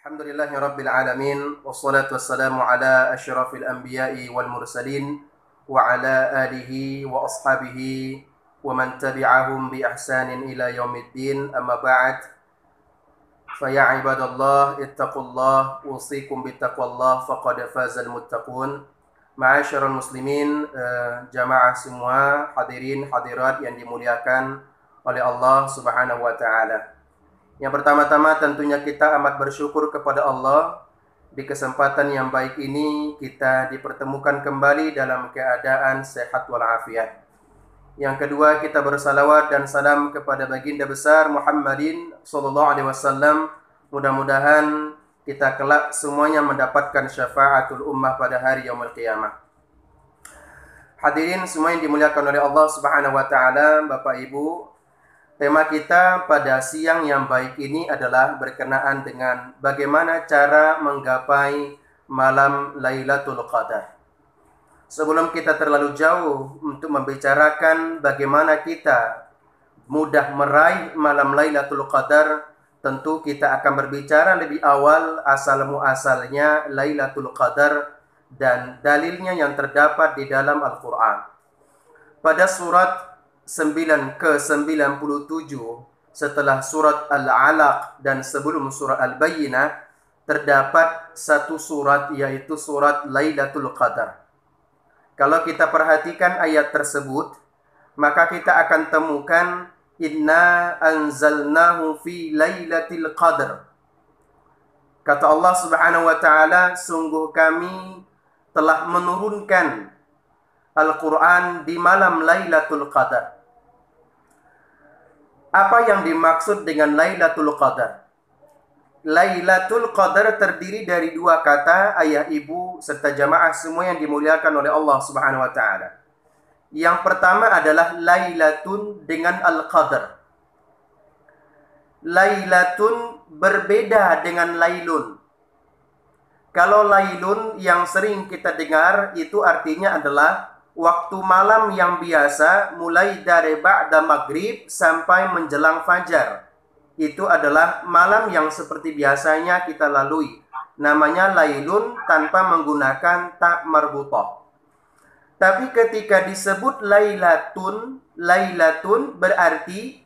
Alhamdulillahi Rabbil Alamin. Wassalatu wassalamu ala asyrafil anbiya'i wal mursalin wa ala alihi wa ashabihi wa man tabi'ahum bi ihsanin ila yaumiddin. Amma ba'd. Faya ibadallah ittaqullah usikum bittaqwallah faqad fazal muttaqun. Ma'asyiral muslimin, jamaah semua, hadirin hadirat yang dimuliakan oleh Allah Subhanahu wa taala. Yang pertama-tama tentunya kita amat bersyukur kepada Allah. Di kesempatan yang baik ini kita dipertemukan kembali dalam keadaan sehat walafiat. Yang kedua, kita bersalawat dan salam kepada baginda besar Muhammadin sallallahu alaihi wasallam. Mudah-mudahan kita kelak semuanya mendapatkan syafaatul ummah pada hari yaumul qiyamah. Hadirin semua yang dimuliakan oleh Allah Subhanahu wa taala, Bapak Ibu, tema kita pada siang yang baik ini adalah berkenaan dengan bagaimana cara menggapai malam Lailatul Qadar. Sebelum kita terlalu jauh untuk membicarakan bagaimana kita mudah meraih malam Lailatul Qadar, tentu kita akan berbicara lebih awal asal-muasalnya Lailatul Qadar dan dalilnya yang terdapat di dalam Al-Quran. Pada surat 9 ke-97 setelah surat Al-Alaq dan sebelum surat Al-Bayyinah terdapat satu surat, yaitu surat Lailatul Qadar. Kalau kita perhatikan ayat tersebut, maka kita akan temukan inna anzalnahu fi lailatul qadar. Kata Allah Subhanahu wa taala, sungguh kami telah menurunkan Al-Quran di malam Lailatul Qadar. Apa yang dimaksud dengan Lailatul Qadar? Lailatul Qadar terdiri dari dua kata, ayah ibu serta jamaah semua yang dimuliakan oleh Allah Subhanahu wa taala. Yang pertama adalah Lailatun dengan Al-Qadar. Lailatun berbeda dengan Lailun. Kalau Lailun yang sering kita dengar itu artinya adalah waktu malam yang biasa mulai dari ba'da maghrib sampai menjelang fajar. Itu adalah malam yang seperti biasanya kita lalui. Namanya lailun tanpa menggunakan ta marbutah. Tapi ketika disebut lailatun berarti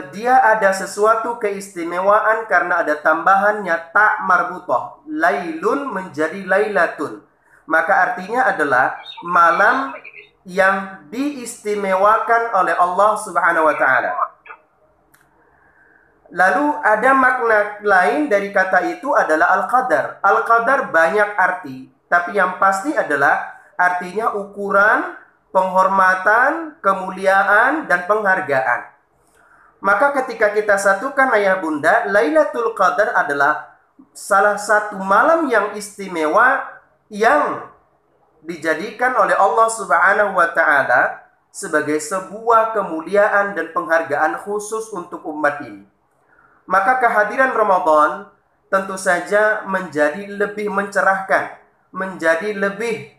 dia ada sesuatu keistimewaan karena ada tambahannya ta marbutah. Lailun menjadi lailatun. Maka artinya adalah malam yang diistimewakan oleh Allah Subhanahu wa taala. Lalu ada makna lain dari kata itu adalah Al-Qadar. Al-Qadar banyak arti, tapi yang pasti adalah artinya ukuran, penghormatan, kemuliaan, dan penghargaan. Maka ketika kita satukan ayah bunda, Lailatul Qadar adalah salah satu malam yang istimewa yang dijadikan oleh Allah Subhanahu wa taala sebagai sebuah kemuliaan dan penghargaan khusus untuk umat ini. Maka kehadiran Ramadan tentu saja menjadi lebih mencerahkan, menjadi lebih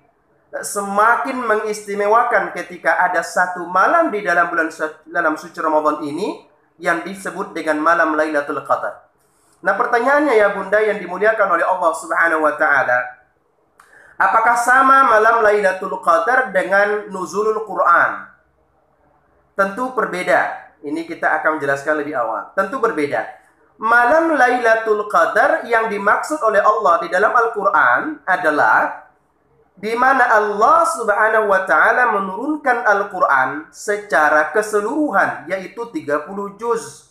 semakin mengistimewakan ketika ada satu malam di dalam suci Ramadan ini yang disebut dengan malam Lailatul Qadar. Nah, pertanyaannya ya bunda yang dimuliakan oleh Allah Subhanahu wa taala, apakah sama malam Lailatul Qadar dengan nuzulul Quran? Tentu berbeda. Ini kita akan menjelaskan lebih awal. Tentu berbeda. Malam Lailatul Qadar yang dimaksud oleh Allah di dalam Al-Quran adalah di mana Allah Subhanahu wa taala menurunkan Al-Quran secara keseluruhan, yaitu 30 juz.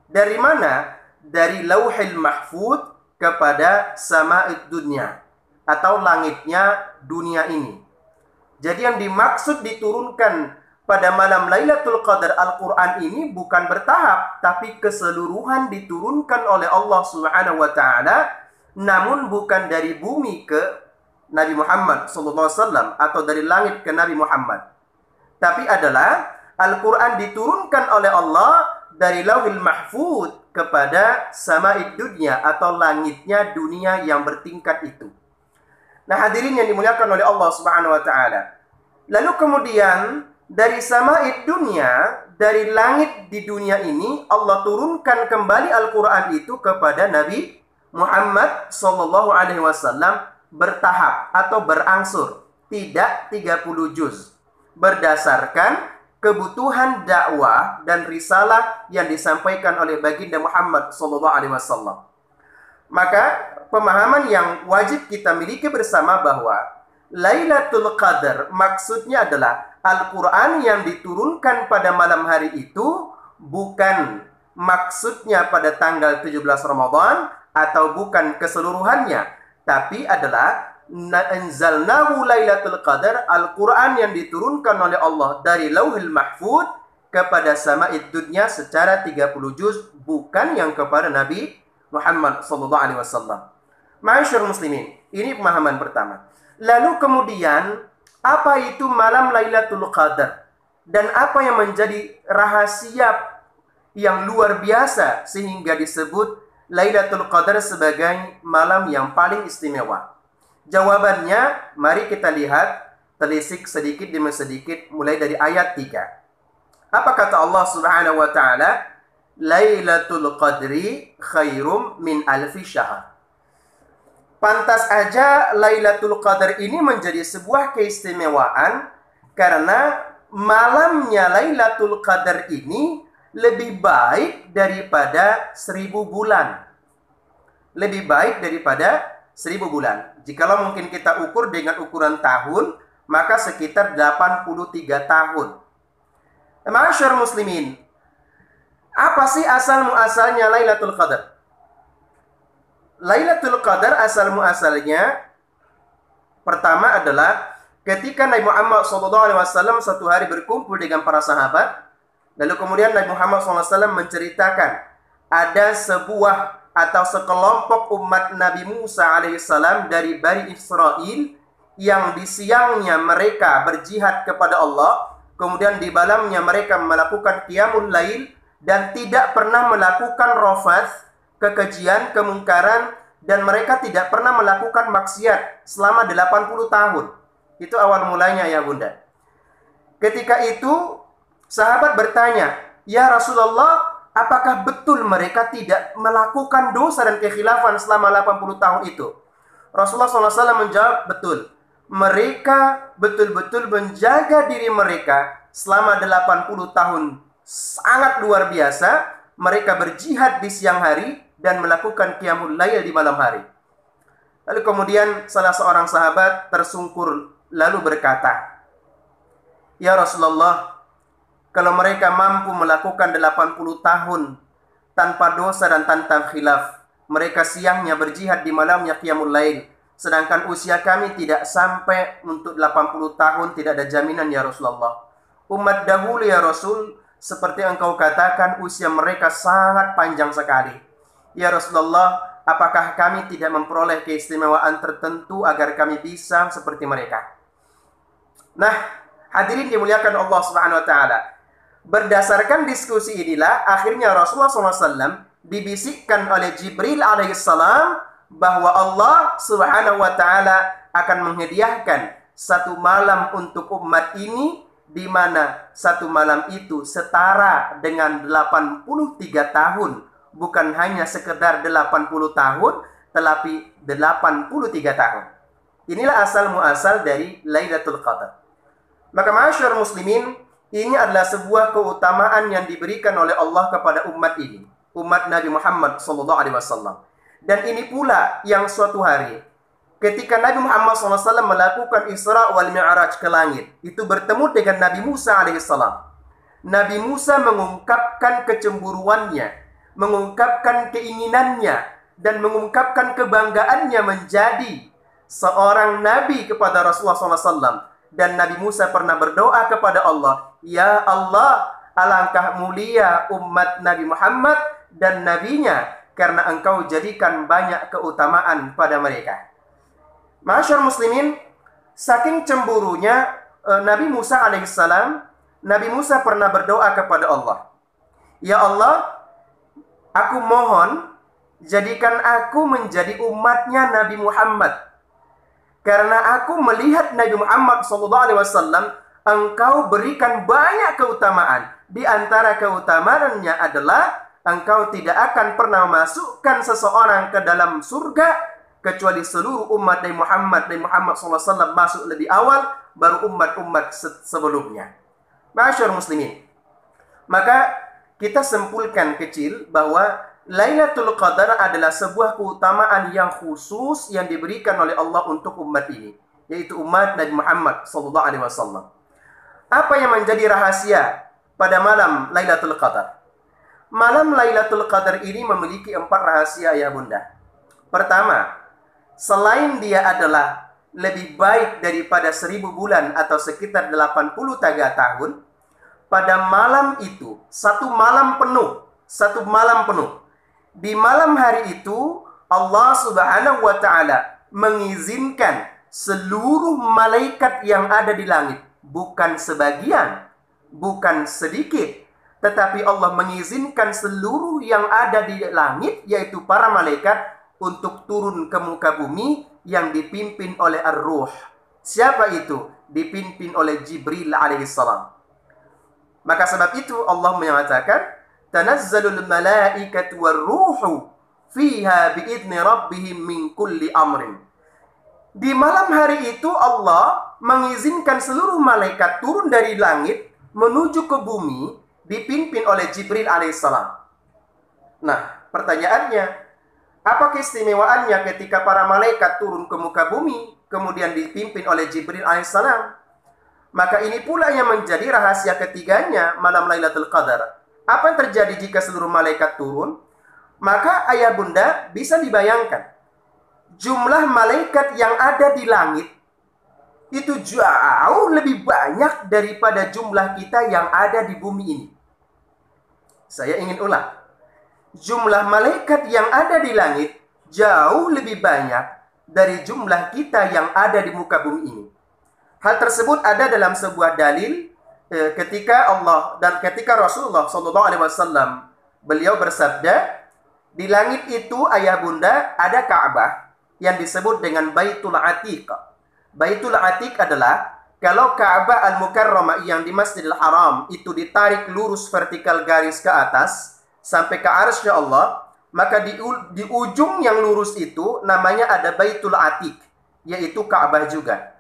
Dari mana? Dari Lauhil Mahfuz kepada Sama'id Dunya, atau langitnya dunia ini. Jadi yang dimaksud diturunkan pada malam Lailatul Qadar Al-Quran ini bukan bertahap, tapi keseluruhan diturunkan oleh Allah Subhanahu wa taala, namun bukan dari bumi ke Nabi Muhammad SAW atau dari langit ke Nabi Muhammad. Tapi adalah Al-Quran diturunkan oleh Allah dari Lauhil Mahfuz kepada Sama'id Dunya atau langitnya dunia yang bertingkat itu. Nah, hadirin yang dimuliakan oleh Allah Subhanahu wa taala. Lalu kemudian dari Sama'id Dunya, dari langit di dunia ini, Allah turunkan kembali Al-Quran itu kepada Nabi Muhammad Sallallahu Alaihi Wasallam bertahap atau berangsur, tidak 30 juz, berdasarkan kebutuhan dakwah dan risalah yang disampaikan oleh baginda Muhammad Sallallahu Alaihi Wasallam. Maka pemahaman yang wajib kita miliki bersama bahwa Lailatul Qadar maksudnya adalah Al-Quran yang diturunkan pada malam hari itu, bukan maksudnya pada tanggal 17 Ramadan atau bukan keseluruhannya, tapi adalah anzalnahu lailatul qadar, Al-Quran yang diturunkan oleh Allah dari Lauhil Mahfuz kepada sama'id dunya secara 30 juz, bukan yang kepada Nabi Muhammad sallallahu alaihi wasallam. Ma'asyiral muslimin, ini pemahaman pertama. Lalu kemudian, apa itu malam Lailatul Qadar dan apa yang menjadi rahasia yang luar biasa sehingga disebut Lailatul Qadar sebagai malam yang paling istimewa? Jawabannya, mari kita lihat, telisik sedikit demi sedikit mulai dari ayat 3. Apa kata Allah Subhanahu wa taala? Lailatul Qadri khairum min alfi syahr. Pantas aja Lailatul Qadar ini menjadi sebuah keistimewaan karena malamnya Lailatul Qadar ini lebih baik daripada 1000 bulan. Lebih baik daripada 1000 bulan. Jikalau mungkin kita ukur dengan ukuran tahun, maka sekitar 83 tahun. Ma'asyar muslimin, apa sih asal muasalnya Lailatul Qadar? Lailatul Qadar asal muasalnya pertama adalah ketika Nabi Muhammad SAW satu hari berkumpul dengan para sahabat, lalu kemudian Nabi Muhammad SAW menceritakan ada sebuah atau sekelompok umat Nabi Musa alaihissalam dari Bani Israel yang di siangnya mereka berjihad kepada Allah, kemudian di malamnya mereka melakukan qiyamul lail dan tidak pernah melakukan rafath, kekejian, kemungkaran, dan mereka tidak pernah melakukan maksiat selama 80 tahun. Itu awal mulanya ya Bunda. Ketika itu sahabat bertanya, "Ya Rasulullah, apakah betul mereka tidak melakukan dosa dan kekhilafan selama 80 tahun itu?" Rasulullah SAW menjawab, betul. Mereka betul-betul menjaga diri mereka selama 80 tahun. Sangat luar biasa. Mereka berjihad di siang hari dan melakukan qiyamul lail di malam hari. Lalu kemudian salah seorang sahabat tersungkur lalu berkata, "Ya Rasulullah, kalau mereka mampu melakukan 80 tahun tanpa dosa dan tanpa khilaf, mereka siangnya berjihad di malamnya qiyamul lail, sedangkan usia kami tidak sampai untuk 80 tahun, tidak ada jaminan ya Rasulullah. Umat dahulu ya Rasul, seperti engkau katakan usia mereka sangat panjang sekali. Ya Rasulullah, apakah kami tidak memperoleh keistimewaan tertentu agar kami bisa seperti mereka?" Nah, hadirin dimuliakan Allah Subhanahu wa taala. Berdasarkan diskusi inilah akhirnya Rasulullah SAW dibisikkan oleh Jibril alaihissalam bahwa Allah Subhanahu wa taala akan menghadiahkan satu malam untuk umat ini, di mana satu malam itu setara dengan 83 tahun, bukan hanya sekedar 80 tahun, tetapi 83 tahun. Inilah asal muasal dari Lailatul Qadar. Maka ma'asyar muslimin, ini adalah sebuah keutamaan yang diberikan oleh Allah kepada umat ini, umat Nabi Muhammad SAW. Dan ini pula yang suatu hari ketika Nabi Muhammad SAW melakukan Isra wal Mi'raj ke langit, itu bertemu dengan Nabi Musa alaihissalam. Nabi Musa mengungkapkan kecemburuannya, mengungkapkan keinginannya, dan mengungkapkan kebanggaannya menjadi seorang Nabi kepada Rasulullah SAW. Dan Nabi Musa pernah berdoa kepada Allah, "Ya Allah, alangkah mulia umat Nabi Muhammad dan nabinya, karena engkau jadikan banyak keutamaan pada mereka." Masyaallah muslimin, saking cemburunya Nabi Musa alaihissalam, Nabi Musa pernah berdoa kepada Allah, "Ya Allah, aku mohon jadikan aku menjadi umatnya Nabi Muhammad. Karena aku melihat Nabi Muhammad SAW, engkau berikan banyak keutamaan. Di antara keutamaannya adalah engkau tidak akan pernah masukkan seseorang ke dalam surga kecuali seluruh umat dari Muhammad SAW masuk lebih awal, baru umat-umat sebelumnya. Ma'asyarul muslimin, maka kita simpulkan kecil bahwa Lailatul Qadar adalah sebuah keutamaan yang khusus yang diberikan oleh Allah untuk umat ini, yaitu umat Nabi Muhammad SAW. Apa yang menjadi rahasia pada malam Lailatul Qadar? Malam Lailatul Qadar ini memiliki 4 rahasia ya bunda. Pertama, selain dia adalah lebih baik daripada 1000 bulan atau sekitar 83 tahun, pada malam itu, satu malam penuh, di malam hari itu Allah Subhanahu wa Ta'ala mengizinkan seluruh malaikat yang ada di langit, bukan sebagian, bukan sedikit, tetapi Allah mengizinkan seluruh yang ada di langit, yaitu para malaikat, untuk turun ke muka bumi yang dipimpin oleh Ar-Ruh. Siapa itu? Dipimpin oleh Jibril alaihissalam. Maka sebab itu Allah menyatakan, tanazzalul malaikatu war-ruhu fiha biidzni rabbihim min kulli amrin. Di malam hari itu Allah mengizinkan seluruh malaikat turun dari langit menuju ke bumi dipimpin oleh Jibril alaihissalam. Nah, pertanyaannya, apa keistimewaannya ketika para malaikat turun ke muka bumi kemudian dipimpin oleh Jibril alaihissalam? Maka ini pula yang menjadi rahasia ketiganya malam Lailatul Qadar. Apa yang terjadi jika seluruh malaikat turun? Maka ayah bunda bisa dibayangkan, jumlah malaikat yang ada di langit itu jauh lebih banyak daripada jumlah kita yang ada di bumi ini. Saya ingin ulang, jumlah malaikat yang ada di langit jauh lebih banyak dari jumlah kita yang ada di muka bumi ini. Hal tersebut ada dalam sebuah dalil ketika Allah dan ketika Rasulullah SAW beliau bersabda, di langit itu ayah bunda ada Ka'bah yang disebut dengan Baitul Atiq. Baitul Atiq adalah kalau Ka'bah Al-Mukarramah yang di Masjidil Haram itu ditarik lurus vertikal garis ke atas sampai ke arsy Allah, maka di ujung yang lurus itu namanya ada Baitul Atiq, yaitu Ka'bah juga.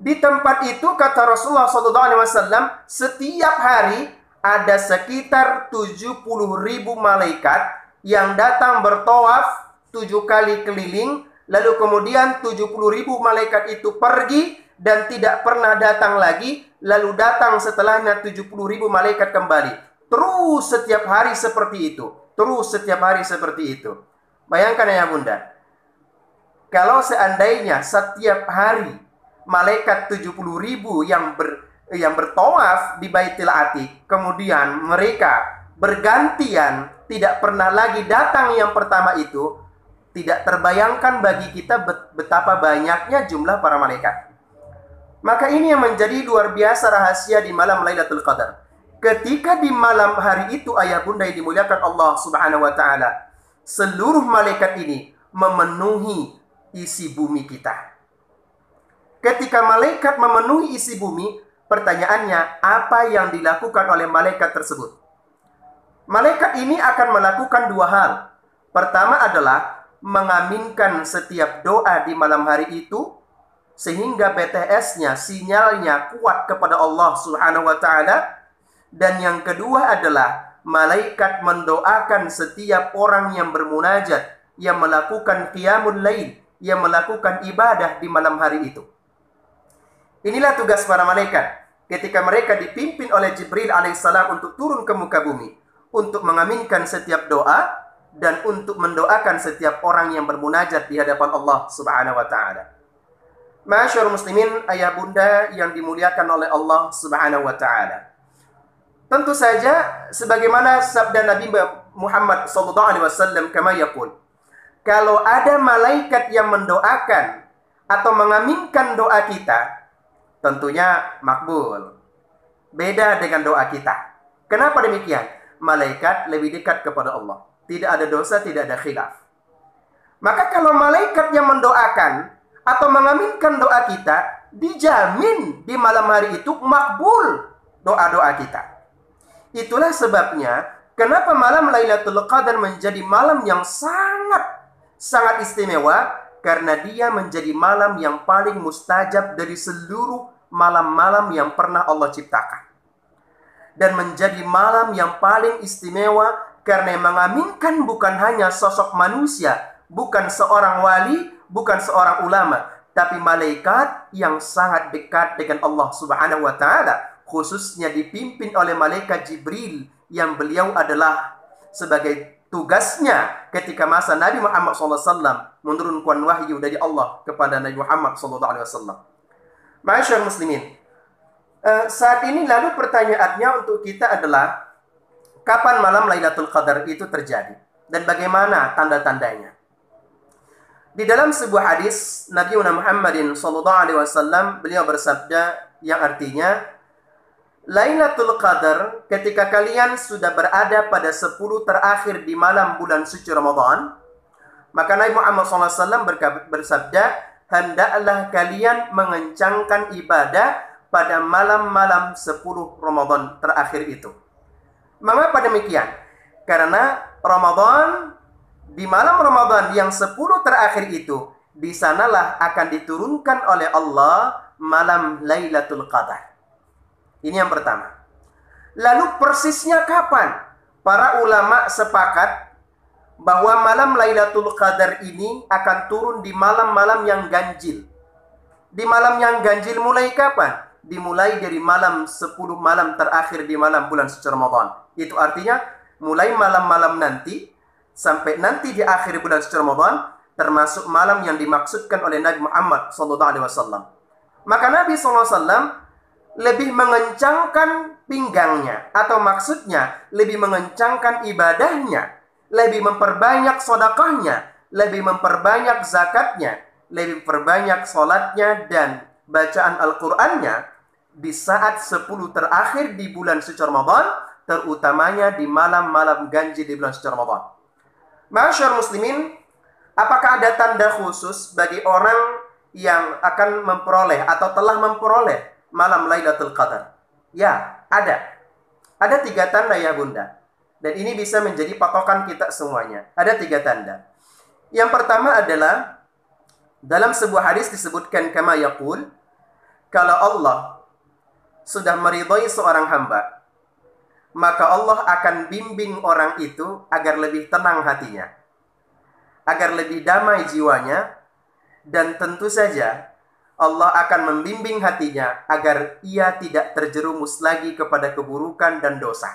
Di tempat itu kata Rasulullah SAW, setiap hari ada sekitar 70.000 malaikat yang datang bertawaf 7 kali keliling, lalu kemudian 70.000 malaikat itu pergi dan tidak pernah datang lagi, lalu datang setelahnya 70.000 malaikat kembali. Terus setiap hari seperti itu. Bayangkan ya bunda, kalau seandainya setiap hari malaikat 70.000 yang bertawaf di Baitul Atiq, kemudian mereka bergantian tidak pernah lagi datang yang pertama itu, tidak terbayangkan bagi kita betapa banyaknya jumlah para malaikat. Maka ini yang menjadi luar biasa rahasia di malam Lailatul Qadar. Ketika di malam hari itu ayah bunda yang dimuliakan Allah Subhanahu wa Ta'ala, seluruh malaikat ini memenuhi isi bumi kita. Ketika malaikat memenuhi isi bumi, pertanyaannya, apa yang dilakukan oleh malaikat tersebut? Malaikat ini akan melakukan 2 hal. Pertama adalah mengaminkan setiap doa di malam hari itu, sehingga BTS-nya, sinyalnya kuat kepada Allah Subhanahu wa Ta'ala. Dan yang kedua adalah malaikat mendoakan setiap orang yang bermunajat, yang melakukan qiyamul lail, yang melakukan ibadah di malam hari itu. Inilah tugas para malaikat ketika mereka dipimpin oleh Jibril alaihissalam untuk turun ke muka bumi, untuk mengaminkan setiap doa dan untuk mendoakan setiap orang yang bermunajat di hadapan Allah Subhanahu wa Ta'ala. Ma'asyarul muslimin, ayah bunda yang dimuliakan oleh Allah Subhanahu wa Ta'ala. Tentu saja sebagaimana sabda Nabi Muhammad SAW kama yaqul, kalau ada malaikat yang mendoakan atau mengaminkan doa kita, tentunya makbul. Beda dengan doa kita. Kenapa demikian? Malaikat lebih dekat kepada Allah. Tidak ada dosa, tidak ada khilaf. Maka kalau malaikat yang mendoakan atau mengaminkan doa kita, dijamin di malam hari itu makbul doa-doa kita. Itulah sebabnya Kenapa malam Lailatul Qadar menjadi malam yang sangat istimewa? Karena dia menjadi malam yang paling mustajab dari seluruh malam-malam yang pernah Allah ciptakan. Dan menjadi malam yang paling istimewa karena yang mengaminkan bukan hanya sosok manusia, bukan seorang wali, bukan seorang ulama, tapi malaikat yang sangat dekat dengan Allah Subhanahu wa taala, khususnya dipimpin oleh malaikat Jibril yang beliau adalah sebagai tugasnya ketika masa Nabi Muhammad SAW menurunkan wahyu dari Allah kepada Nabi Muhammad SAW. Ma'asyiral muslimin, saat ini lalu pertanyaannya untuk kita adalah kapan malam Lailatul Qadar itu terjadi dan bagaimana tanda-tandanya? Di dalam sebuah hadis Nabi Muhammadin SAW beliau bersabda yang artinya, Lailatul Qadar ketika kalian sudah berada pada 10 terakhir di malam bulan suci Ramadan, maka Nabi Muhammad SAW bersabda, hendaklah kalian mengencangkan ibadah pada malam-malam 10 Ramadan terakhir itu. Mengapa demikian? Karena Ramadan, di malam Ramadan yang 10 terakhir itu, di sanalah akan diturunkan oleh Allah malam Lailatul Qadar. Ini yang pertama. Lalu persisnya kapan? Para ulama sepakat bahwa malam Lailatul Qadar ini akan turun di malam-malam yang ganjil. Di malam yang ganjil mulai kapan? Dimulai dari malam 10 malam terakhir di malam bulan suci Ramadan. Itu artinya mulai malam-malam nanti sampai nanti di akhir bulan suci Ramadan, termasuk malam yang dimaksudkan oleh Nabi Muhammad SAW. Maka Nabi SAW lebih mengencangkan pinggangnya, atau maksudnya lebih mengencangkan ibadahnya, lebih memperbanyak sedekahnya, lebih memperbanyak zakatnya, lebih memperbanyak sholatnya dan bacaan Al-Qur'annya di saat 10 terakhir di bulan suci Ramadan, terutamanya di malam-malam ganjil di bulan suci Ramadan. Ma'asyiral muslimin, apakah ada tanda khusus bagi orang yang akan memperoleh atau telah memperoleh malam Lailatul Qadar? Ya, ada. Ada 3 tanda ya bunda. Dan ini bisa menjadi patokan kita semuanya. Ada 3 tanda. Yang pertama adalah dalam sebuah hadis disebutkan kama yaqul, kalau Allah sudah meridhai seorang hamba, maka Allah akan bimbing orang itu agar lebih tenang hatinya, agar lebih damai jiwanya, dan tentu saja Allah akan membimbing hatinya agar ia tidak terjerumus lagi kepada keburukan dan dosa.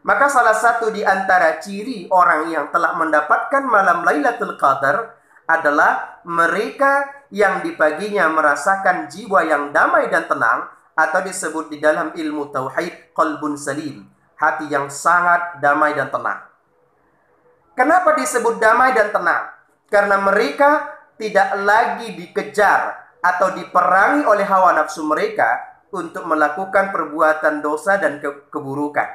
Maka salah satu di antara ciri orang yang telah mendapatkan malam Lailatul Qadar adalah mereka yang di paginya merasakan jiwa yang damai dan tenang, atau disebut di dalam ilmu tauhid qalbun salim, hati yang sangat damai dan tenang. Kenapa disebut damai dan tenang? Karena mereka tidak lagi dikejar atau diperangi oleh hawa nafsu mereka untuk melakukan perbuatan dosa dan keburukan.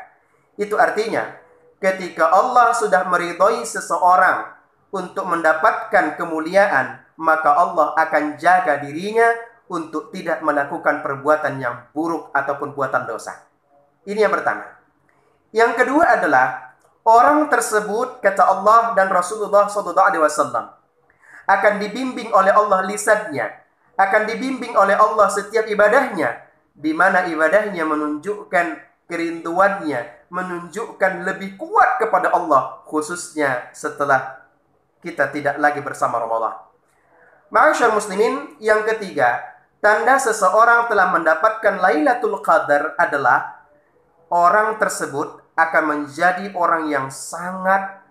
Itu artinya ketika Allah sudah meridhai seseorang untuk mendapatkan kemuliaan, maka Allah akan jaga dirinya untuk tidak melakukan perbuatan yang buruk ataupun buatan dosa. Ini yang pertama. Yang kedua adalah orang tersebut, kata Allah dan Rasulullah SAW, akan dibimbing oleh Allah lisannya, akan dibimbing oleh Allah setiap ibadahnya, di mana ibadahnya menunjukkan kerinduannya, menunjukkan lebih kuat kepada Allah, khususnya setelah kita tidak lagi bersama Ramadan. Ma'asyiral muslimin, yang ketiga, tanda seseorang telah mendapatkan Lailatul Qadar adalah orang tersebut akan menjadi orang yang sangat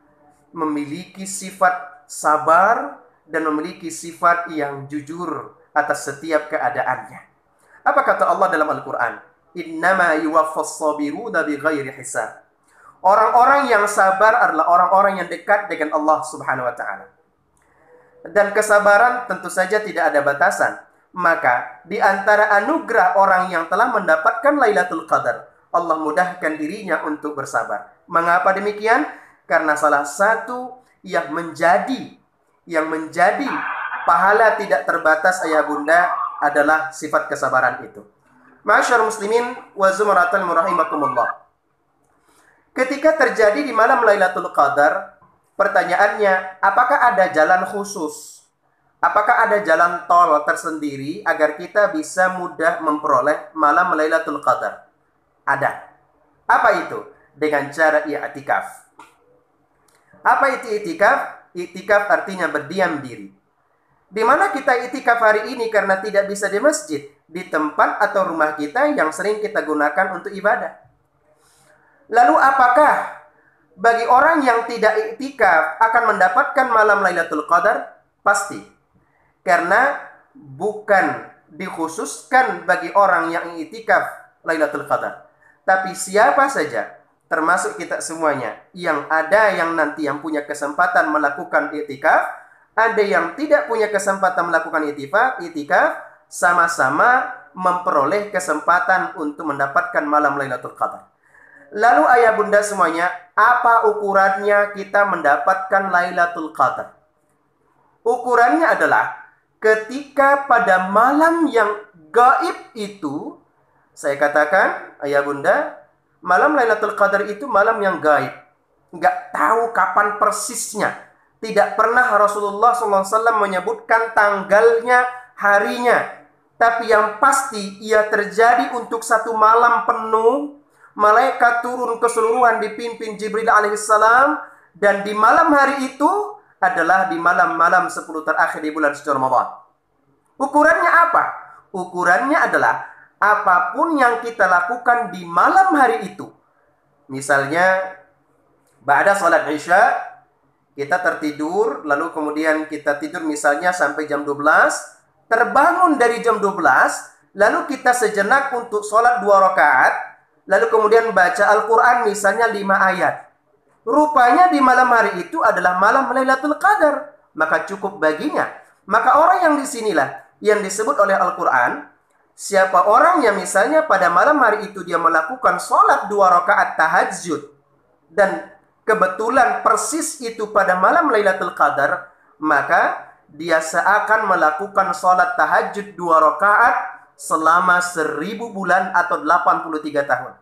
memiliki sifat sabar dan memiliki sifat yang jujur atas setiap keadaannya. Apa kata Allah dalam Al-Quran? Innama yuwaffas sabiruna bighairi hisab. Orang-orang yang sabar adalah orang-orang yang dekat dengan Allah Subhanahu wa taala. Dan kesabaran tentu saja tidak ada batasan. Maka di antara anugerah orang yang telah mendapatkan Lailatul Qadar, Allah mudahkan dirinya untuk bersabar. Mengapa demikian? Karena salah satu yang menjadi pahala tidak terbatas ayah bunda adalah sifat kesabaran itu. Ma'asyiral muslimin wa zumratul rahimakumullah. Ketika terjadi di malam Lailatul Qadar, pertanyaannya, apakah ada jalan khusus? Apakah ada jalan tol tersendiri agar kita bisa mudah memperoleh malam Lailatul Qadar? Ada. Apa itu? Dengan cara i'tikaf. Apa itu i'tikaf? I'tikaf artinya berdiam diri. Di mana kita i'tikaf hari ini karena tidak bisa di masjid, di tempat atau rumah kita yang sering kita gunakan untuk ibadah. Lalu apakah bagi orang yang tidak i'tikaf akan mendapatkan malam Lailatul Qadar? Pasti. Karena bukan dikhususkan bagi orang yang i'tikaf Lailatul Qadar. Tapi siapa saja, termasuk kita semuanya, yang nanti yang punya kesempatan melakukan i'tikaf, ada yang tidak punya kesempatan melakukan i'tikaf, sama-sama memperoleh kesempatan untuk mendapatkan malam Lailatul Qadar. Lalu ayah bunda semuanya, apa ukurannya kita mendapatkan Lailatul Qadar? Ukurannya adalah ketika pada malam yang gaib itu, saya katakan, ayah bunda, malam Lailatul Qadar itu malam yang gaib. Nggak tahu kapan persisnya. Tidak pernah Rasulullah SAW menyebutkan tanggalnya, harinya. Tapi yang pasti, ia terjadi untuk satu malam penuh. Malaikat turun keseluruhan dipimpin Jibril alaihissalam. Dan di malam hari itu adalah di malam-malam 10 terakhir di bulan suci Ramadan. Ukurannya apa? Ukurannya adalah apapun yang kita lakukan di malam hari itu. Misalnya, ba'da salat Isya, kita tertidur, lalu kemudian kita tidur misalnya sampai jam 12, terbangun dari jam 12, lalu kita sejenak untuk salat 2 rakaat, lalu kemudian baca Al-Quran misalnya 5 ayat. Rupanya di malam hari itu adalah malam Lailatul Qadar. Maka cukup baginya. Maka orang yang disinilah yang disebut oleh Al-Quran, siapa orang yang misalnya pada malam hari itu dia melakukan sholat 2 rakaat tahajud, dan kebetulan persis itu pada malam Lailatul Qadar, maka dia seakan melakukan sholat tahajud 2 rakaat selama 1000 bulan atau 83 tahun.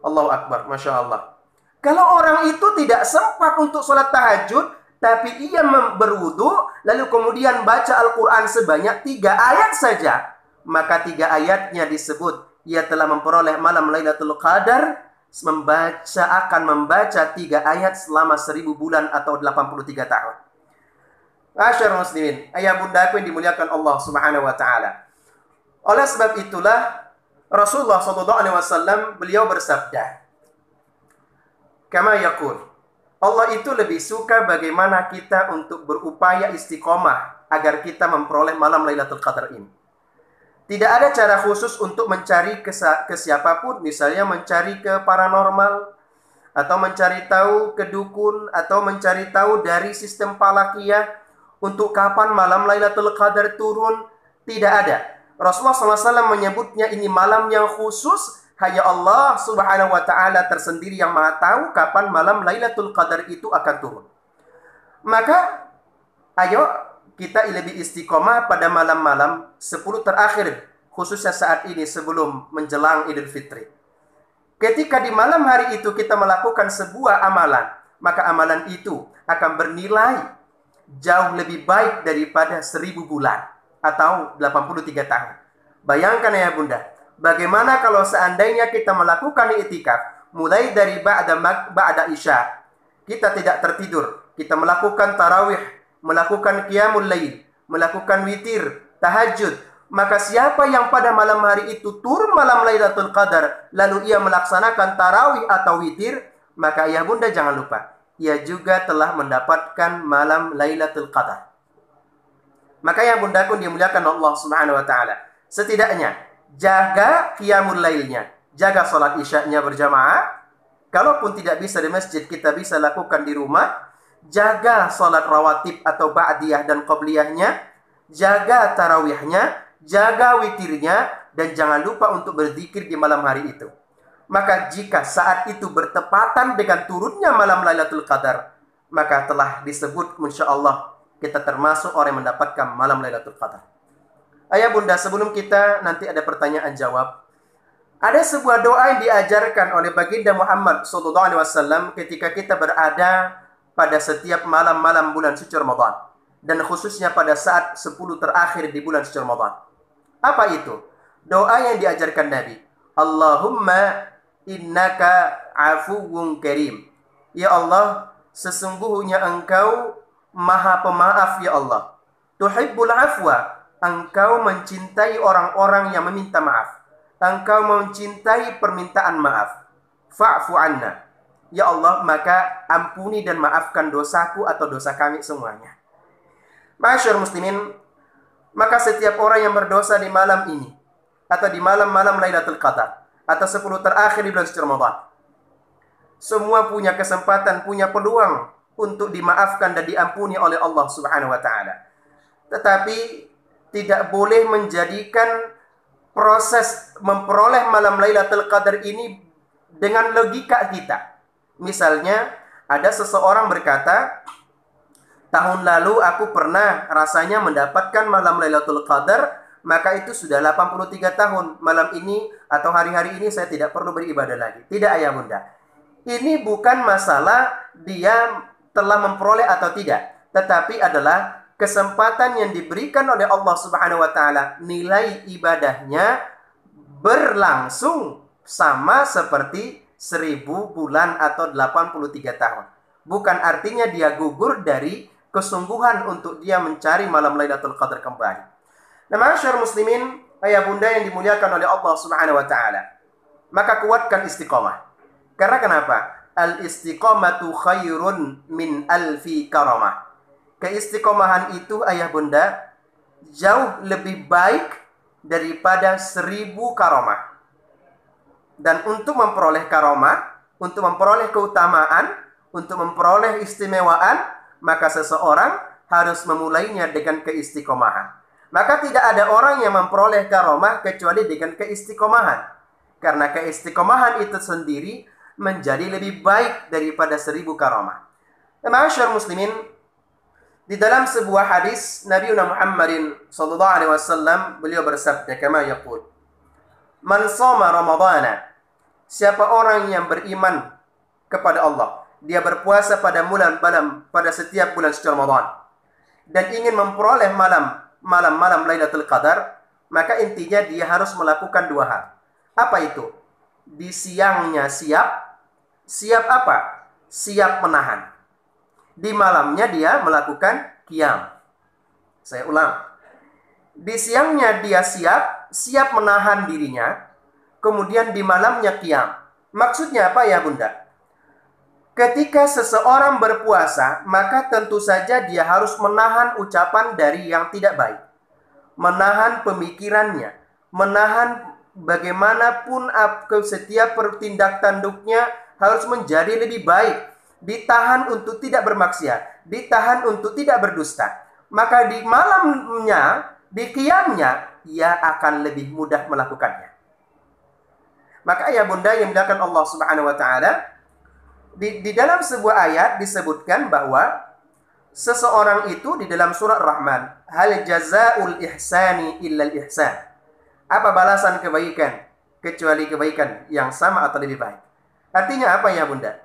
Allahu Akbar, Masya Allah. Kalau orang itu tidak sempat untuk sholat tahajud, tapi ia berwudu, lalu kemudian baca Al-Quran sebanyak 3 ayat saja, maka 3 ayatnya disebut ia telah memperoleh malam Lailatul Qadar, akan membaca 3 ayat selama 1000 bulan atau 83 tahun. Masyaallah muslimin, ayah bundaku yang dimuliakan Allah Subhanahu wa taala. Oleh sebab itulah Rasulullah SAW beliau bersabda, kama yaqul, Allah itu lebih suka bagaimana kita untuk berupaya istiqomah agar kita memperoleh malam Lailatul Qadar ini. Tidak ada cara khusus untuk mencari ke siapapun, misalnya mencari ke paranormal, atau mencari tahu ke dukun, atau mencari tahu dari sistem falakiyah untuk kapan malam Lailatul Qadar turun. Tidak ada. Rasulullah SAW menyebutnya ini malam yang khusus. Hanya Allah Subhanahu wa taala tersendiri yang Maha tahu kapan malam Lailatul Qadar itu akan turun. Maka ayo kita lebih istiqomah pada malam-malam 10 terakhir, khususnya saat ini sebelum menjelang Idul Fitri. Ketika di malam hari itu kita melakukan sebuah amalan, maka amalan itu akan bernilai jauh lebih baik daripada 1000 bulan atau 83 tahun. Bayangkan ya bunda, bagaimana kalau seandainya kita melakukan i'tikaf mulai dari ba'da Isya, kita tidak tertidur, kita melakukan tarawih, melakukan qiyamul lail, melakukan witir, tahajud, maka siapa yang pada malam hari itu turun malam Lailatul Qadar lalu ia melaksanakan tarawih atau witir, maka ayah bunda jangan lupa, ia juga telah mendapatkan malam Lailatul Qadar. Maka yang bundaku dimuliakan Allah Subhanahu wa taala, setidaknya jaga qiyamul lailnya, jaga salat isya'nya berjamaah. Kalaupun tidak bisa di masjid, kita bisa lakukan di rumah. Jaga salat rawatib atau ba'diyah dan qabliyahnya, jaga tarawihnya, jaga witirnya, dan jangan lupa untuk berzikir di malam hari itu. Maka jika saat itu bertepatan dengan turunnya malam Lailatul Qadar, maka telah disebut insyaallah kita termasuk orang yang mendapatkan malam Lailatul Qadar. Ayah bunda, sebelum kita nanti ada pertanyaan jawab, Ada sebuah doa yang diajarkan oleh baginda Muhammad SAW ketika kita berada pada setiap malam-malam bulan suci Ramadan, dan khususnya pada saat 10 terakhir di bulan suci Ramadan. Apa itu? Doa yang diajarkan Nabi. Allahumma innaka afuwun karim. Ya Allah, sesungguhnya Engkau Maha Pemaaf ya Allah. Tuhibbul afwa. Engkau mencintai orang-orang yang meminta maaf. Engkau mencintai permintaan maaf. Fa'fu anna. Ya Allah, maka ampuni dan maafkan dosaku atau dosa kami semuanya. Masyarakat muslimin, maka setiap orang yang berdosa di malam ini, atau di malam-malam Lailatul Qadar, atau 10 terakhir di bulan suci Ramadan, semua punya kesempatan, punya peluang untuk dimaafkan dan diampuni oleh Allah Subhanahu wa taala. Tetapi tidak boleh menjadikan proses memperoleh malam Lailatul Qadar ini dengan logika kita. Misalnya, ada seseorang berkata, tahun lalu aku pernah rasanya mendapatkan malam Lailatul Qadar, maka itu sudah 83 tahun. Malam ini atau hari-hari ini saya tidak perlu beribadah lagi. Tidak, ayah bunda. Ini bukan masalah dia telah memperoleh atau tidak, tetapi adalah kesempatan yang diberikan oleh Allah Subhanahu wa taala, nilai ibadahnya berlangsung sama seperti 1000 bulan atau 83 tahun. Bukan artinya dia gugur dari kesungguhan untuk dia mencari malam Lailatul Qadar kembali. Nah, masyarakat muslimin, ayah bunda yang dimuliakan oleh Allah Subhanahu wa taala, maka kuatkan istiqomah. Karena kenapa? Al-istiqomatu khairun min alfi karamah. Keistiqomahan itu, ayah bunda, jauh lebih baik daripada 1000 karomah. Dan untuk memperoleh karomah, untuk memperoleh keutamaan, untuk memperoleh istimewaan, maka seseorang harus memulainya dengan keistiqomahan. Maka tidak ada orang yang memperoleh karomah kecuali dengan keistiqomahan. Karena keistiqomahan itu sendiri menjadi lebih baik daripada 1000 karomah. Masyarakat muslimin, di dalam sebuah hadis Nabi Muhammadin sallallahu alaihi wasallam, beliau bersabda kama yaqul, man shoma ramadhana, siapa orang yang beriman kepada Allah, dia berpuasa pada setiap bulan suci Ramadan dan ingin memperoleh malam Lailatul Qadar, maka intinya dia harus melakukan 2 hal. Apa itu? Di siangnya siap apa? Siap menahan. Di malamnya dia melakukan qiyam. Saya ulang. Di siangnya dia siap menahan dirinya, kemudian di malamnya qiyam. Maksudnya apa ya bunda? Ketika seseorang berpuasa, maka tentu saja dia harus menahan ucapan dari yang tidak baik. Menahan pemikirannya, menahan bagaimanapun setiap tindak tanduknya harus menjadi lebih baik. Ditahan untuk tidak bermaksiat, ditahan untuk tidak berdusta. Maka di malamnya, di qiyamnya, ia akan lebih mudah melakukannya. Maka ayah bunda yang dimuliakan Allah Subhanahu wa taala, di dalam sebuah ayat disebutkan bahwa seseorang itu di dalam surat Rahman, hal jazaul ihsani illal ihsan. Apa balasan kebaikan kecuali kebaikan yang sama atau lebih baik? Artinya apa ya bunda?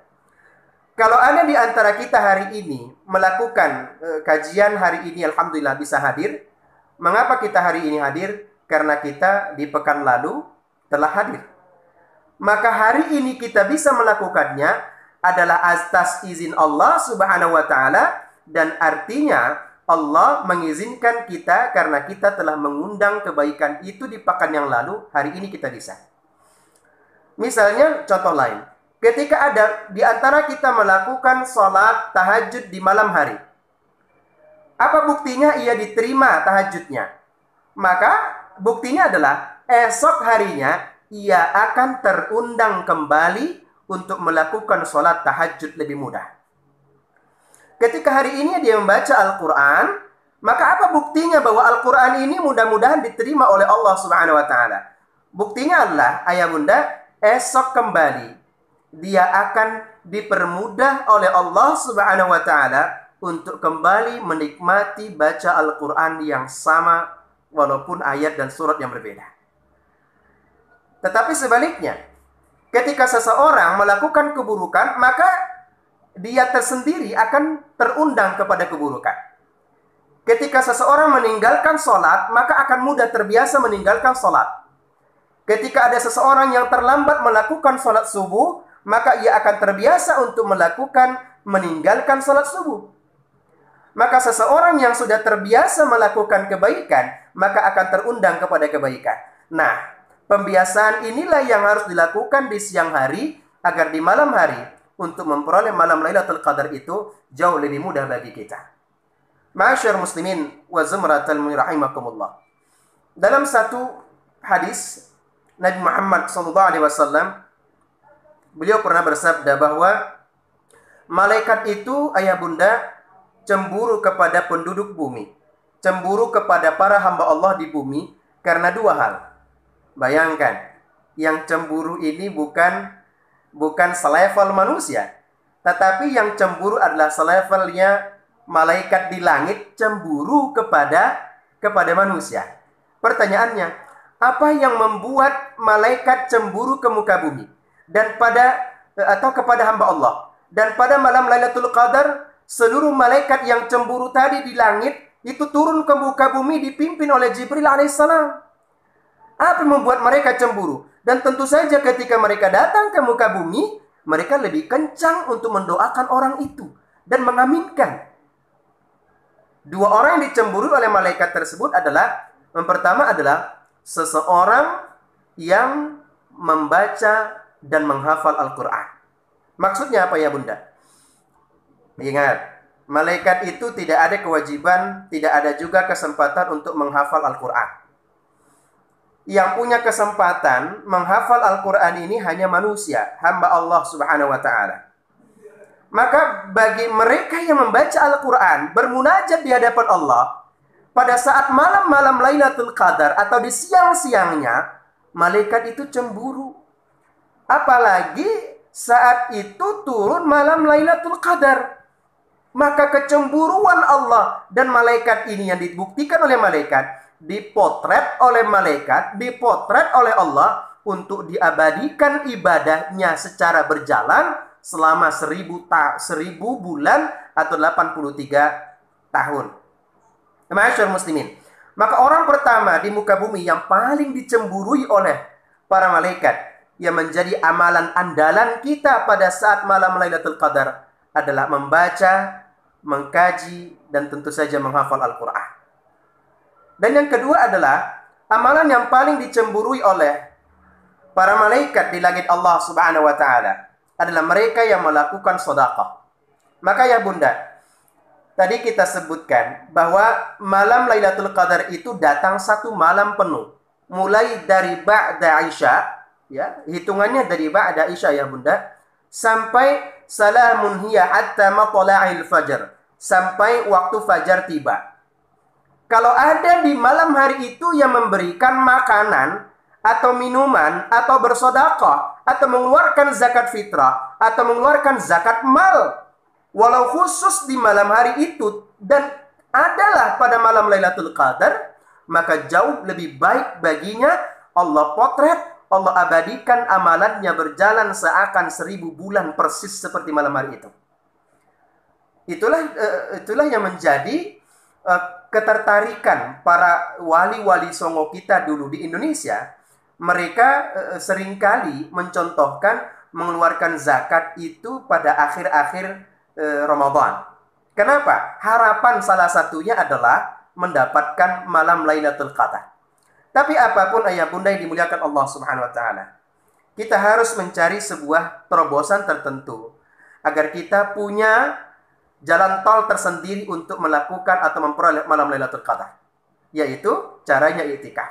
Kalau ada di antara kita hari ini melakukan kajian hari ini, alhamdulillah bisa hadir. Mengapa kita hari ini hadir? Karena kita di pekan lalu telah hadir. Maka hari ini kita bisa melakukannya adalah atas izin Allah Subhanahu wa taala, dan artinya Allah mengizinkan kita karena kita telah mengundang kebaikan itu di pekan yang lalu, hari ini kita bisa. Misalnya contoh lain, ketika ada di antara kita melakukan sholat tahajud di malam hari, apa buktinya ia diterima tahajudnya? Maka buktinya adalah esok harinya ia akan terundang kembali untuk melakukan sholat tahajud lebih mudah. Ketika hari ini dia membaca Al-Quran, maka apa buktinya bahwa Al-Quran ini mudah-mudahan diterima oleh Allah Subhanahu wa taala? Buktinya adalah ayah bunda, esok kembali dia akan dipermudah oleh Allah Subhanahu wa taala untuk kembali menikmati baca Al-Quran yang sama walaupun ayat dan surat yang berbeda. Tetapi sebaliknya, ketika seseorang melakukan keburukan, maka dia tersendiri akan terundang kepada keburukan. Ketika seseorang meninggalkan sholat, maka akan mudah terbiasa meninggalkan sholat. Ketika ada seseorang yang terlambat melakukan sholat subuh, maka ia akan terbiasa untuk meninggalkan sholat subuh. Maka seseorang yang sudah terbiasa melakukan kebaikan, maka akan terundang kepada kebaikan. Nah, pembiasaan inilah yang harus dilakukan di siang hari, agar di malam hari, untuk memperoleh malam Lailatul Qadar itu jauh lebih mudah bagi kita. Ma'asyar muslimin wa zumratal rahimakumullah. Dalam satu hadis, Nabi Muhammad SAW, beliau pernah bersabda bahwa malaikat itu, ayah bunda, cemburu kepada penduduk bumi, cemburu kepada para hamba Allah di bumi karena dua hal. Bayangkan, yang cemburu ini bukan selevel manusia, tetapi yang cemburu adalah selevelnya malaikat di langit cemburu kepada manusia. Pertanyaannya, apa yang membuat malaikat cemburu ke muka bumi dan kepada hamba Allah? Dan pada malam Lailatul Qadar, seluruh malaikat yang cemburu tadi di langit itu turun ke muka bumi dipimpin oleh Jibril alaihissalam. Apa yang membuat mereka cemburu? Dan tentu saja ketika mereka datang ke muka bumi, mereka lebih kencang untuk mendoakan orang itu dan mengaminkan. Dua orang yang dicemburu oleh malaikat tersebut adalah, yang pertama adalah seseorang yang membaca dan menghafal Al-Quran. Maksudnya apa ya bunda? Ingat, malaikat itu tidak ada kewajiban, tidak ada juga kesempatan untuk menghafal Al-Quran. Yang punya kesempatan menghafal Al-Quran ini hanya manusia, hamba Allah subhanahu wa ta'ala. Maka bagi mereka yang membaca Al-Quran, bermunajat di hadapan Allah, pada saat malam-malam Lailatul Qadar atau di siang-siangnya, malaikat itu cemburu. Apalagi saat itu turun malam Lailatul Qadar. Maka kecemburuan Allah dan malaikat ini yang dibuktikan oleh malaikat, dipotret oleh malaikat, dipotret oleh Allah untuk diabadikan ibadahnya secara berjalan selama 1000 bulan atau 83 tahun. Ma'asyar muslimin. Maka orang pertama di muka bumi yang paling dicemburui oleh para malaikat, yang menjadi amalan andalan kita pada saat malam Lailatul Qadar, adalah membaca, mengkaji, dan tentu saja menghafal Al-Quran. Dan yang kedua adalah amalan yang paling dicemburui oleh para malaikat di langit Allah subhanahu wa ta'ala adalah mereka yang melakukan sedekah. Maka ya bunda, tadi kita sebutkan bahwa malam Lailatul Qadar itu datang satu malam penuh. Mulai dari ba'da Isya, ya, hitungannya dari ba'da Isya ya bunda, sampai salamun hiya hatta matla'il fajr, sampai waktu fajar tiba. Kalau ada di malam hari itu yang memberikan makanan atau minuman atau bersedekah atau mengeluarkan zakat fitrah atau mengeluarkan zakat mal, walau khusus di malam hari itu dan adalah pada malam Lailatul Qadar, maka jauh lebih baik baginya Allah potret, Allah abadikan amalannya berjalan seakan 1000 bulan persis seperti malam hari itu. Itulah yang menjadi ketertarikan para wali-wali songo kita dulu di Indonesia. Mereka seringkali mencontohkan mengeluarkan zakat itu pada akhir-akhir Ramadan. Kenapa? Harapan salah satunya adalah mendapatkan malam Lailatul Qadar. Tapi apapun ayah bunda yang dimuliakan Allah subhanahu wa ta'ala, kita harus mencari sebuah terobosan tertentu agar kita punya jalan tol tersendiri untuk melakukan atau memperoleh malam Lailatul Qadar, yaitu caranya iktikaf.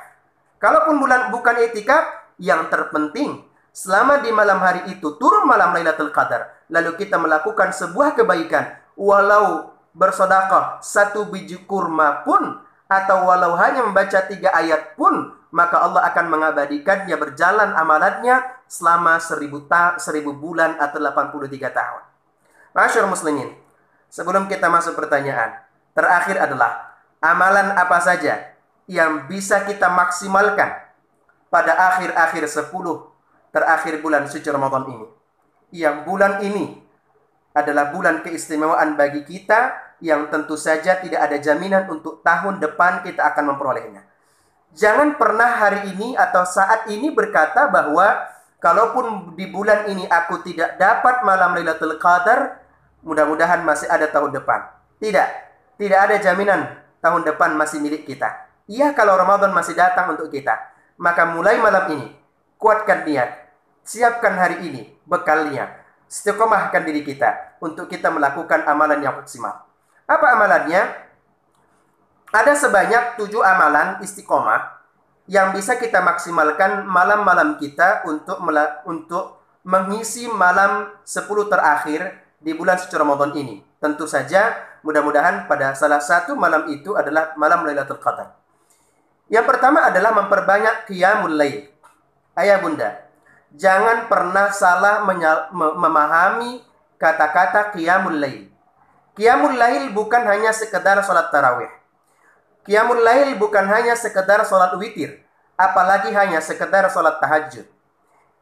Kalaupun bukan iktikaf, yang terpenting selama di malam hari itu turun malam Lailatul Qadar, lalu kita melakukan sebuah kebaikan, walau bersedekah 1 biji kurma pun, atau walau hanya membaca 3 ayat pun, maka Allah akan mengabadikannya berjalan amalannya selama 1000 bulan atau 83 tahun. Masyaallah muslimin, sebelum kita masuk pertanyaan, terakhir adalah amalan apa saja yang bisa kita maksimalkan pada akhir-akhir 10 terakhir bulan suci Ramadan ini. Yang bulan ini adalah bulan keistimewaan bagi kita yang tentu saja tidak ada jaminan untuk tahun depan kita akan memperolehnya. Jangan pernah hari ini atau saat ini berkata bahwa kalaupun di bulan ini aku tidak dapat malam Lailatul Qadar, mudah-mudahan masih ada tahun depan. Tidak. Tidak ada jaminan tahun depan masih milik kita. Iya, kalau Ramadan masih datang untuk kita. Maka mulai malam ini, kuatkan niat. Siapkan hari ini bekalnya. Istiqomahkan diri kita untuk kita melakukan amalan yang maksimal. Apa amalannya? Ada sebanyak 7 amalan istiqomah yang bisa kita maksimalkan malam-malam kita untuk mengisi malam 10 terakhir di bulan suci Ramadan ini. Tentu saja mudah-mudahan pada salah satu malam itu adalah malam Lailatul Qadar. Yang pertama adalah memperbanyak qiyamul lail. Ayah bunda, jangan pernah salah memahami kata-kata qiyamul lail. Qiyamul lail bukan hanya sekedar sholat tarawih. Qiyamul lail bukan hanya sekedar sholat witir, apalagi hanya sekedar sholat tahajud.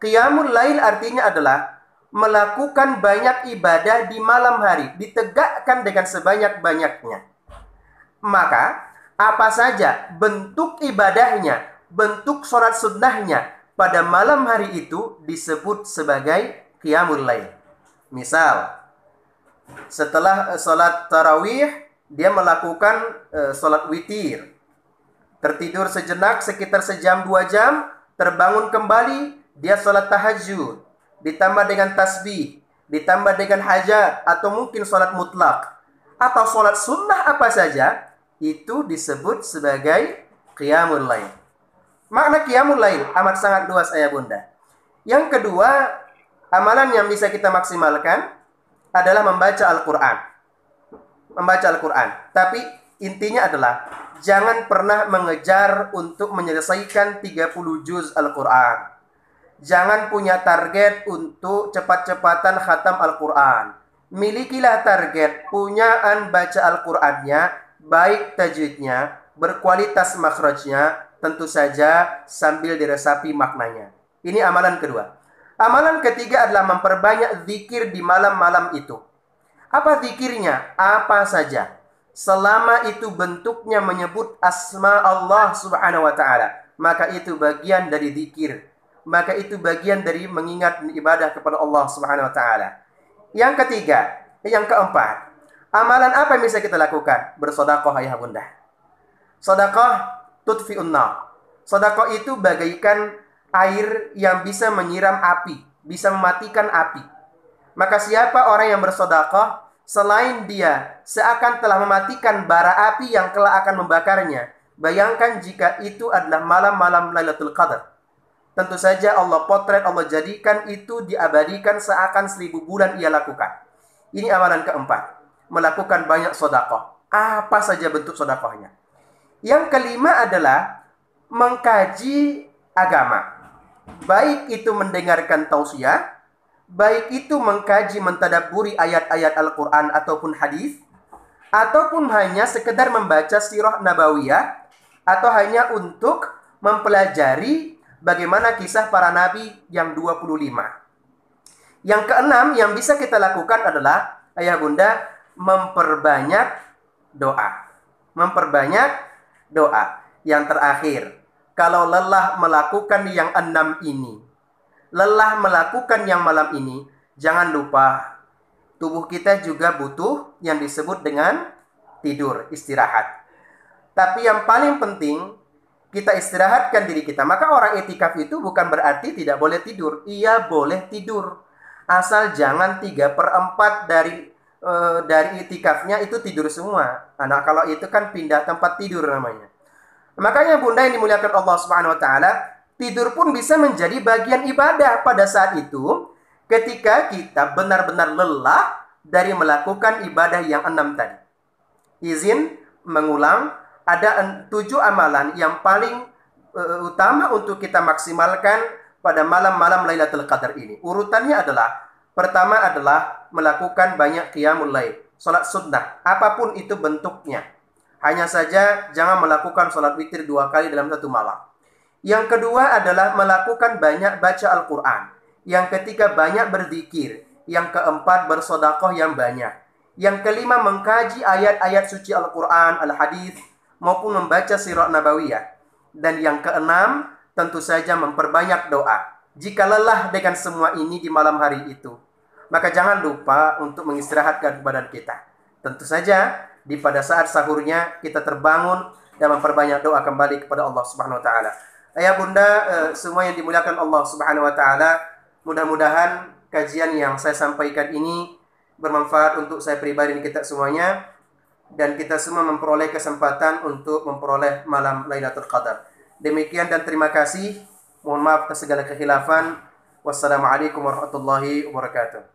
Qiyamul lail artinya adalah melakukan banyak ibadah di malam hari, ditegakkan dengan sebanyak-banyaknya. Maka, apa saja bentuk ibadahnya, bentuk sholat sunnahnya pada malam hari itu disebut sebagai qiyamul lail. Misal, setelah sholat tarawih, dia melakukan sholat witir. Tertidur sejenak sekitar sejam 2 jam, terbangun kembali, dia sholat tahajud. Ditambah dengan tasbih, ditambah dengan hajat, atau mungkin sholat mutlak. Atau sholat sunnah apa saja, itu disebut sebagai qiyamul lail. Makna qiyamul lail amat sangat luas ayah bunda. Yang kedua, amalan yang bisa kita maksimalkan adalah membaca Al-Quran. Membaca Al-Quran. Tapi intinya adalah jangan pernah mengejar untuk menyelesaikan 30 juz Al-Quran. Jangan punya target untuk cepat-cepatan khatam Al-Quran. Milikilah target punyaan baca Al-Qurannya, baik tajwidnya, berkualitas makhrajnya, tentu saja sambil diresapi maknanya. Ini amalan kedua. Amalan ketiga adalah memperbanyak zikir di malam-malam itu. Apa zikirnya? Apa saja. Selama itu bentuknya menyebut asma Allah subhanahu wa ta'ala, maka itu bagian dari zikir. Maka itu bagian dari mengingat ibadah kepada Allah subhanahu wa ta'ala. Yang ketiga, yang keempat, amalan apa yang bisa kita lakukan? Bersedekah ayah bunda. Sedekah tudfi'un nar. Sedekah itu bagaikan air yang bisa menyiram api, bisa mematikan api. Maka siapa orang yang bersedekah, selain dia seakan telah mematikan bara api yang kelak akan membakarnya. Bayangkan jika itu adalah malam-malam Lailatul Qadar. Tentu saja Allah potret, Allah jadikan itu diabadikan seakan 1000 bulan ia lakukan. Ini amalan keempat. Melakukan banyak sedekah. Apa saja bentuk sedekahnya. Yang kelima adalah mengkaji agama. Baik itu mendengarkan tausiah, baik itu mengkaji mentadabburi ayat-ayat Al-Quran ataupun hadis, ataupun hanya sekedar membaca sirah nabawiyah, atau hanya untuk mempelajari bagaimana kisah para nabi yang 25. Yang keenam yang bisa kita lakukan adalah, ayah bunda, memperbanyak doa. Memperbanyak doa. Yang terakhir, kalau lelah melakukan yang 6 ini, lelah melakukan yang malam ini, jangan lupa tubuh kita juga butuh yang disebut dengan tidur, istirahat. Tapi yang paling penting, kita istirahatkan diri kita. Maka orang itikaf itu bukan berarti tidak boleh tidur. Ia boleh tidur. Asal jangan 3/4 dari itikafnya itu tidur semua. Nah, kalau itu kan pindah tempat tidur namanya. Makanya bunda yang dimuliakan Allah subhanahu wa ta'ala, tidur pun bisa menjadi bagian ibadah pada saat itu, ketika kita benar-benar lelah dari melakukan ibadah yang 6 tadi. Izin mengulang, ada 7 amalan yang paling utama untuk kita maksimalkan pada malam-malam Lailatul Qadar ini. Urutannya adalah, pertama adalah melakukan banyak qiyamul lail, salat sunnah, apapun itu bentuknya. Hanya saja jangan melakukan salat witir 2 kali dalam satu malam. Yang kedua adalah melakukan banyak baca Al-Quran. Yang ketiga banyak berzikir. Yang keempat bersedekah yang banyak. Yang kelima mengkaji ayat-ayat suci Al-Quran, Al-Hadis, maupun membaca sirat nabawiyah. Dan yang keenam tentu saja memperbanyak doa. Jika lelah dengan semua ini di malam hari itu, maka jangan lupa untuk mengistirahatkan badan kita. Tentu saja pada saat sahurnya kita terbangun dan memperbanyak doa kembali kepada Allah Subhanahu wa taala. Ayah bunda semua yang dimuliakan Allah Subhanahu wa taala, mudah-mudahan kajian yang saya sampaikan ini bermanfaat untuk saya pribadi dan kita semuanya, dan kita semua memperoleh kesempatan untuk memperoleh malam Lailatul Qadar. Demikian dan terima kasih. Mohon maaf atas segala kekhilafan. Wassalamualaikum warahmatullahi wabarakatuh.